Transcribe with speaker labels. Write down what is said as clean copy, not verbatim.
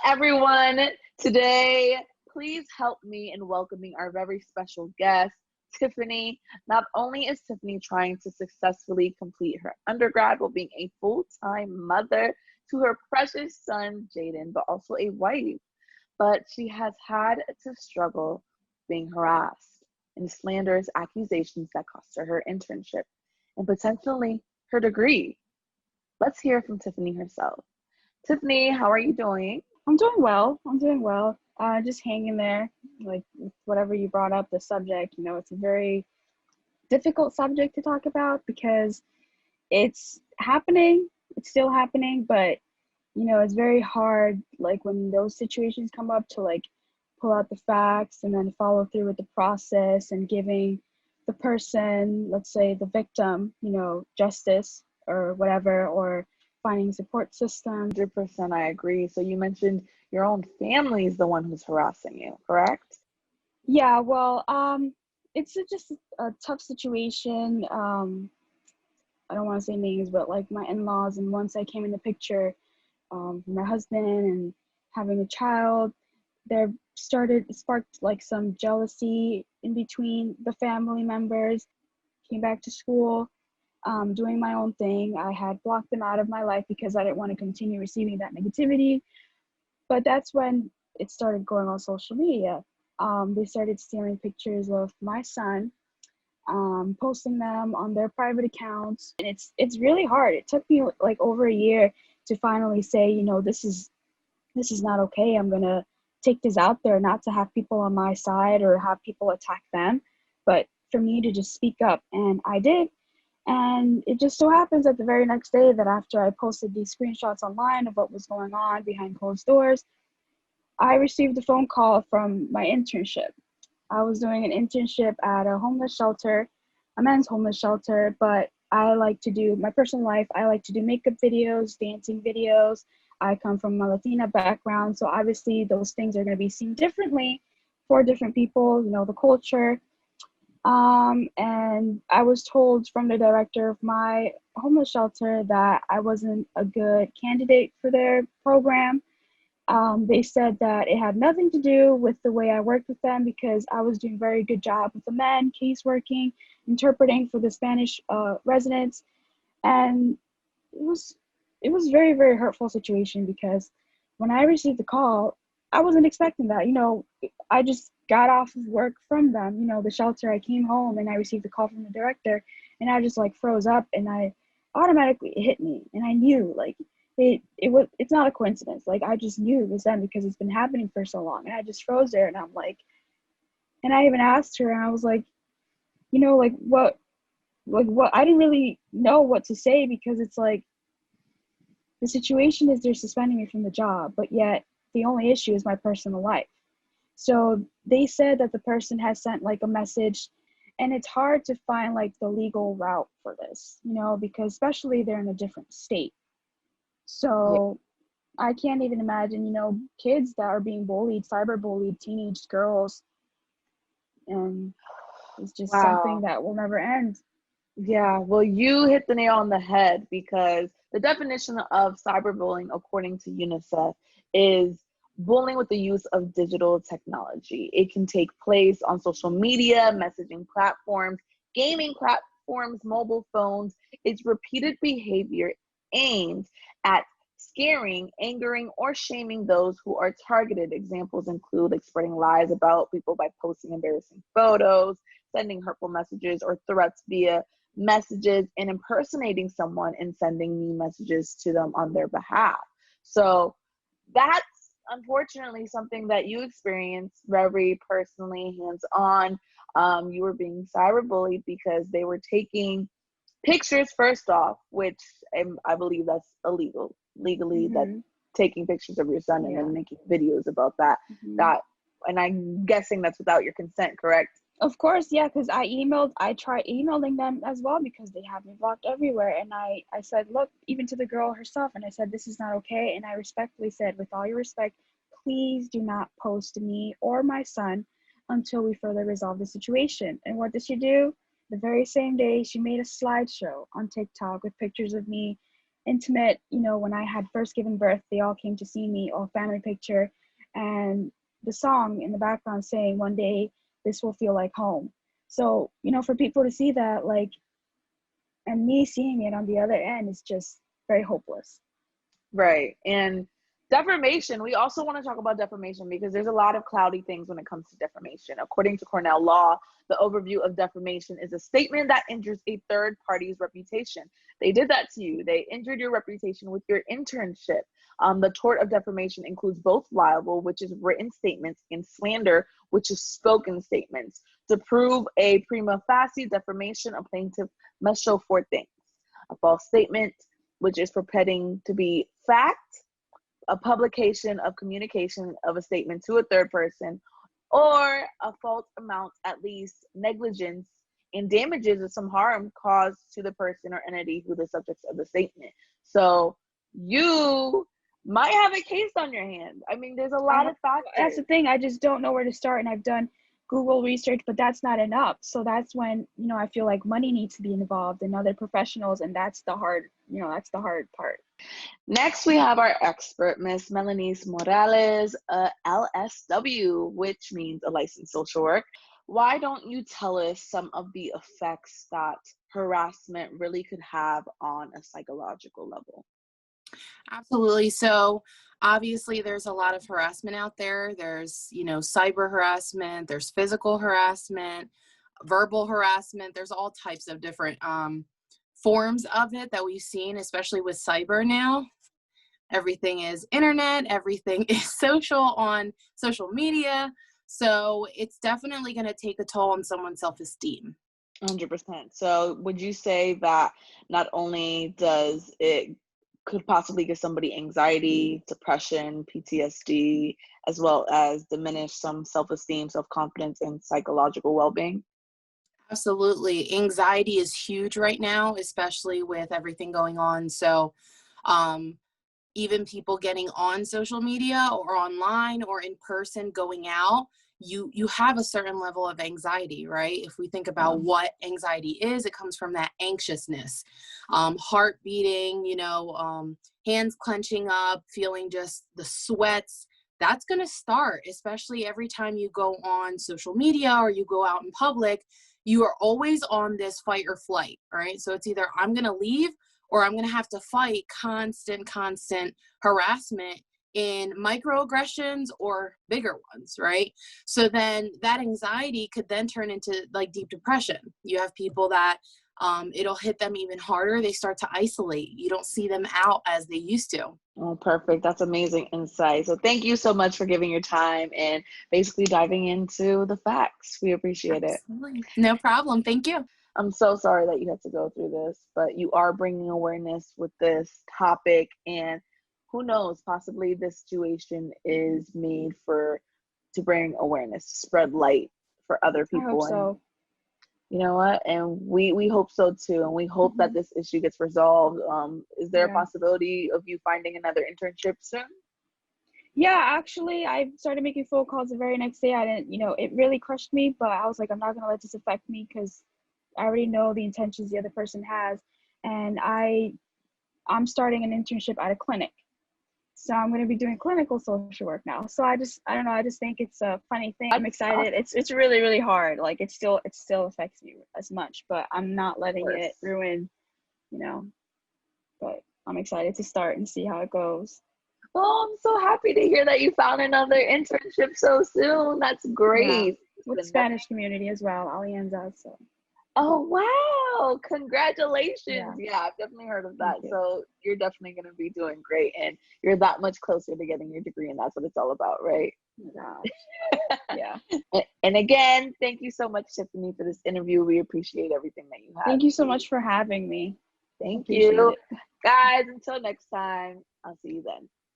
Speaker 1: everyone. Today, please help me in welcoming our very special guest, Tiffany. Not only is Tiffany trying to successfully complete her undergrad while being a full-time mother to her precious son, Jaden, but also a wife, but she has had to struggle being harassed and slanderous accusations that cost her internship and potentially her degree. Let's hear from Tiffany herself. Tiffany, how are you doing?
Speaker 2: I'm doing well. I'm doing well. Just hanging there, like whatever you brought up, the subject, it's a very difficult subject to talk about because it's happening, it's still happening, but it's very hard, like when those situations come up to like pull out the facts and then follow through with the process and giving the person, let's say the victim, justice or whatever, or finding support systems.
Speaker 1: 100% I agree. So you mentioned your own family is the one who's harassing you, correct?
Speaker 2: Yeah, well, it's just a tough situation. I don't want to say names, but like my in-laws, and once I came in the picture, my husband and having a child, it sparked like some jealousy in between the family members. Came back to school, doing my own thing. I had blocked them out of my life because I didn't want to continue receiving that negativity. But that's when it started going on social media. They started stealing pictures of my son, posting them on their private accounts, and it's really hard. It took me like over a year to finally say, this is not okay. I'm gonna take this out there, not to have people on my side or have people attack them, but for me to just speak up, and I did. And it just so happens that the very next day that after I posted these screenshots online of what was going on behind closed doors, I received a phone call from my internship. I was doing an internship at a homeless shelter, a men's homeless shelter, but I like to do my personal life. I like to do makeup videos, dancing videos. I come from a Latina background, so obviously those things are going to be seen differently for different people, the culture. And I was told from the director of my homeless shelter that I wasn't a good candidate for their program. They said that it had nothing to do with the way I worked with them because I was doing a very good job with the men, case working, interpreting for the Spanish residents. And it was very, very hurtful situation because when I received the call, I wasn't expecting that. I just got off of work from them, the shelter. I came home and I received the call from the director, and I just like froze up, and I automatically, it hit me, and I knew like it's not a coincidence. Like I just knew it was them because it's been happening for so long, and I just froze there, and I'm like, and I even asked her, and I was like, what I didn't really know what to say because it's like the situation is they're suspending me from the job, but yet the only issue is my personal life. So they said that the person has sent like a message, and it's hard to find like the legal route for this, because especially they're in a different state.
Speaker 1: Yeah.
Speaker 2: So I can't even imagine, kids that are being bullied, cyber bullied, teenage girls, and it's just something
Speaker 1: Wow.
Speaker 2: that will never end.
Speaker 1: Yeah, well, you hit the nail on the head because the definition of cyberbullying, according to UNICEF, is bullying with the use of digital technology. It can take place on social media, messaging platforms, gaming platforms, mobile phones. It's repeated behavior aimed at scaring, angering, or shaming those who are targeted. Examples include like spreading lies about people by posting embarrassing photos, sending hurtful messages or threats via messages, and impersonating someone and sending me messages to them on their behalf. So that's unfortunately something that you experienced very personally, hands-on. You were being cyberbullied because they were taking pictures first off, which I believe that's illegal. Legally, that
Speaker 2: Mm-hmm.
Speaker 1: taking pictures of your son and
Speaker 2: Yeah.
Speaker 1: then making videos about that.
Speaker 2: Mm-hmm.
Speaker 1: That, and I'm guessing that's without your consent, correct?
Speaker 2: Of course, yeah, because I tried emailing them as well because they have me blocked everywhere. And I said, look, even to the girl herself, and I said, this is not okay. And I respectfully said, with all your respect, please do not post me or my son until we further resolve the situation. And what did she do? The very same day, she made a slideshow on TikTok with pictures of me intimate, when I had first given birth, they all came to see me, all family picture, and the song in the background saying, "One day this will feel like home." So, for people to see that, like, and me seeing it on the other end is just very hopeless.
Speaker 1: Right. And defamation, we also want to talk about defamation because there's a lot of cloudy things when it comes to defamation. According to Cornell law, the overview of defamation is a statement that injures a third party's reputation. They did that to you. They injured your reputation with your internship. The tort of defamation includes both libel, which is written statements, and slander, which is spoken statements. To prove a prima facie defamation, a plaintiff must show four things: a false statement, which is purporting to be fact, a publication of communication of a statement to a third person, or a false amount, at least negligence, and damages of some harm caused to the person or entity who the subjects of the statement. So you might have a case on your hand. I mean, there's a lot of factors.
Speaker 2: That's the thing. I just don't know where to start, and I've done Google research, but that's not enough. So that's when, I feel like money needs to be involved and other professionals, and that's the hard part.
Speaker 1: Next, we have our expert, Miss Melanice Morales, LSW, which means a licensed social work. Why don't you tell us some of the effects that harassment really could have on a psychological level?
Speaker 3: Absolutely. So obviously there's a lot of harassment out there. There's, cyber harassment, there's physical harassment, verbal harassment. There's all types of different forms of it that we've seen, especially with cyber now. Everything is internet, everything is on social media. So it's definitely going to take a toll on someone's self-esteem.
Speaker 1: 100%. So would you say that not only does it could possibly give somebody anxiety, depression, PTSD, as well as diminish some self-esteem, self-confidence, and psychological well-being?
Speaker 3: Absolutely. Anxiety is huge right now, especially with everything going on. So even people getting on social media or online or in person going out, you have a certain level of anxiety, right? If we think about what anxiety is, it comes from that anxiousness, heart beating, hands clenching up, feeling just the sweats. That's going to start, especially every time you go on social media or you go out in public. You are always on this fight or flight, right? So it's either I'm going to leave or I'm going to have to fight constant harassment in microaggressions or bigger ones, right? So then that anxiety could then turn into like deep depression. You have people that it'll hit them even harder. They start to isolate. You don't see them out as they used to.
Speaker 1: Oh, perfect. That's amazing insight. So thank you so much for giving your time and basically diving into the facts. We appreciate
Speaker 3: Absolutely. It. No problem. Thank you.
Speaker 1: I'm so sorry that you had to go through this, but you are bringing awareness with this topic, and who knows, possibly this situation is made to bring awareness, to spread light for other people.
Speaker 2: I hope so.
Speaker 1: You know what? And we hope so too, and we hope that this issue gets resolved. Is there a possibility of you finding another internship soon?
Speaker 2: Yeah, actually, I started making phone calls the very next day. I didn't, it really crushed me, but I was like, I'm not gonna let this affect me because I already know the intentions the other person has, and I'm starting an internship at a clinic. So I'm going to be doing clinical social work now. So I don't know. I just think it's a funny thing. I'm excited. It's really, really hard. Like it still affects me as much, but I'm not letting it ruin, but I'm excited to start and see how it goes.
Speaker 1: Well, I'm so happy to hear that you found another internship so soon. That's great.
Speaker 2: Yeah. With the Spanish community as well, Alianza. So.
Speaker 1: Oh, wow. Congratulations. Yeah, I've definitely heard of that. So you're definitely going to be doing great, and you're that much closer to getting your degree, and that's what it's all about, right?
Speaker 2: Yeah.
Speaker 1: And again, thank you so much, Tiffany, for this interview. We appreciate everything that you have.
Speaker 2: Thank you so much for having me.
Speaker 1: Thank you. Guys, until next time, I'll see you then.